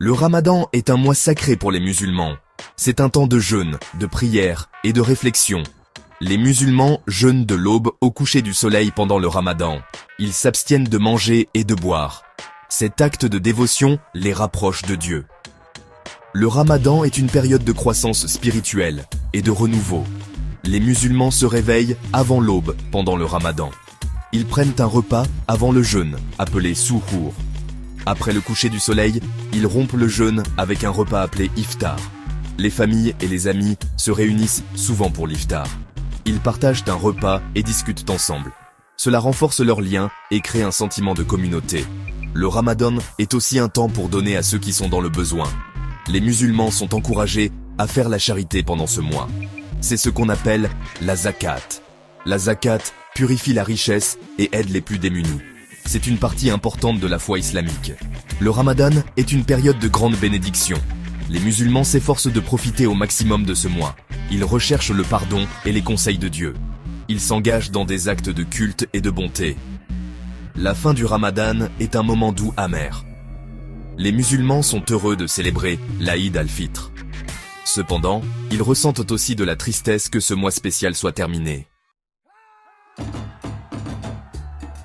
Le Ramadan est un mois sacré pour les musulmans. C'est un temps de jeûne, de prière et de réflexion. Les musulmans jeûnent de l'aube au coucher du soleil pendant le Ramadan. Ils s'abstiennent de manger et de boire. Cet acte de dévotion les rapproche de Dieu. Le Ramadan est une période de croissance spirituelle et de renouveau. Les musulmans se réveillent avant l'aube pendant le Ramadan. Ils prennent un repas avant le jeûne, appelé souhour. Après le coucher du soleil, ils rompent le jeûne avec un repas appelé iftar. Les familles et les amis se réunissent souvent pour l'iftar. Ils partagent un repas et discutent ensemble. Cela renforce leurs liens et crée un sentiment de communauté. Le Ramadan est aussi un temps pour donner à ceux qui sont dans le besoin. Les musulmans sont encouragés à faire la charité pendant ce mois. C'est ce qu'on appelle la zakat. La zakat purifie la richesse et aide les plus démunis. C'est une partie importante de la foi islamique. Le Ramadan est une période de grande bénédiction. Les musulmans s'efforcent de profiter au maximum de ce mois. Ils recherchent le pardon et les conseils de Dieu. Ils s'engagent dans des actes de culte et de bonté. La fin du Ramadan est un moment doux amer. Les musulmans sont heureux de célébrer l'Aïd al-Fitr. Cependant, ils ressentent aussi de la tristesse que ce mois spécial soit terminé.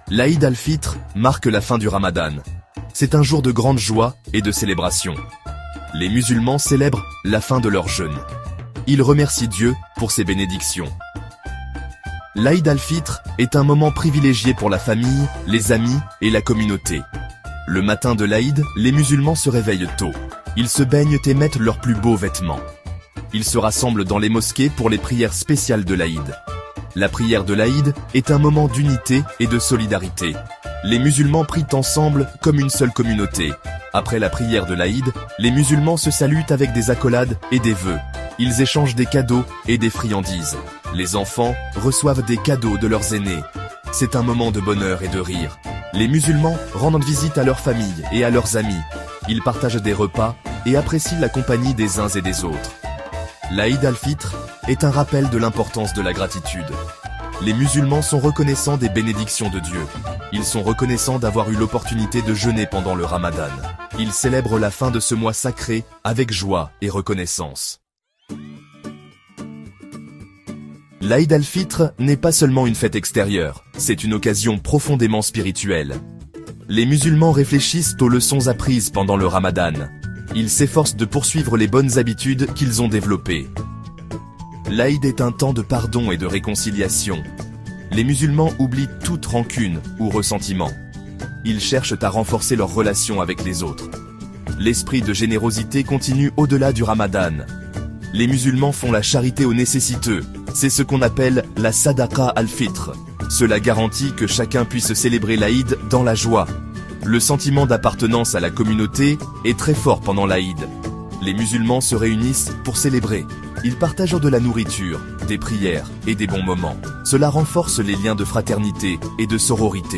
L'Aïd al-Fitr marque la fin du Ramadan. C'est un jour de grande joie et de célébration. Les musulmans célèbrent la fin de leur jeûne. Ils remercient Dieu pour ses bénédictions. L'Aïd al-Fitr est un moment privilégié pour la famille, les amis et la communauté. Le matin de l'Aïd, les musulmans se réveillent tôt. Ils se baignent et mettent leurs plus beaux vêtements. Ils se rassemblent dans les mosquées pour les prières spéciales de l'Aïd. La prière de l'Aïd est un moment d'unité et de solidarité. Les musulmans prient ensemble comme une seule communauté. Après la prière de l'Aïd, les musulmans se saluent avec des accolades et des vœux. Ils échangent des cadeaux et des friandises. Les enfants reçoivent des cadeaux de leurs aînés. C'est un moment de bonheur et de rire. Les musulmans rendent visite à leurs familles et à leurs amis. Ils partagent des repas et apprécient la compagnie des uns et des autres. L'Aïd al-Fitr est un rappel de l'importance de la gratitude. Les musulmans sont reconnaissants des bénédictions de Dieu. Ils sont reconnaissants d'avoir eu l'opportunité de jeûner pendant le Ramadan. Ils célèbrent la fin de ce mois sacré avec joie et reconnaissance. L'Aïd al-Fitr n'est pas seulement une fête extérieure, c'est une occasion profondément spirituelle. Les musulmans réfléchissent aux leçons apprises pendant le Ramadan. Ils s'efforcent de poursuivre les bonnes habitudes qu'ils ont développées. L'Aïd est un temps de pardon et de réconciliation. Les musulmans oublient toute rancune ou ressentiment. Ils cherchent à renforcer leurs relations avec les autres. L'esprit de générosité continue au-delà du Ramadan. Les musulmans font la charité aux nécessiteux. C'est ce qu'on appelle la sadaqa al-fitr. Cela garantit que chacun puisse célébrer l'Aïd dans la joie. Le sentiment d'appartenance à la communauté est très fort pendant l'Aïd. Les musulmans se réunissent pour célébrer. Ils partagent de la nourriture, des prières et des bons moments. Cela renforce les liens de fraternité et de sororité.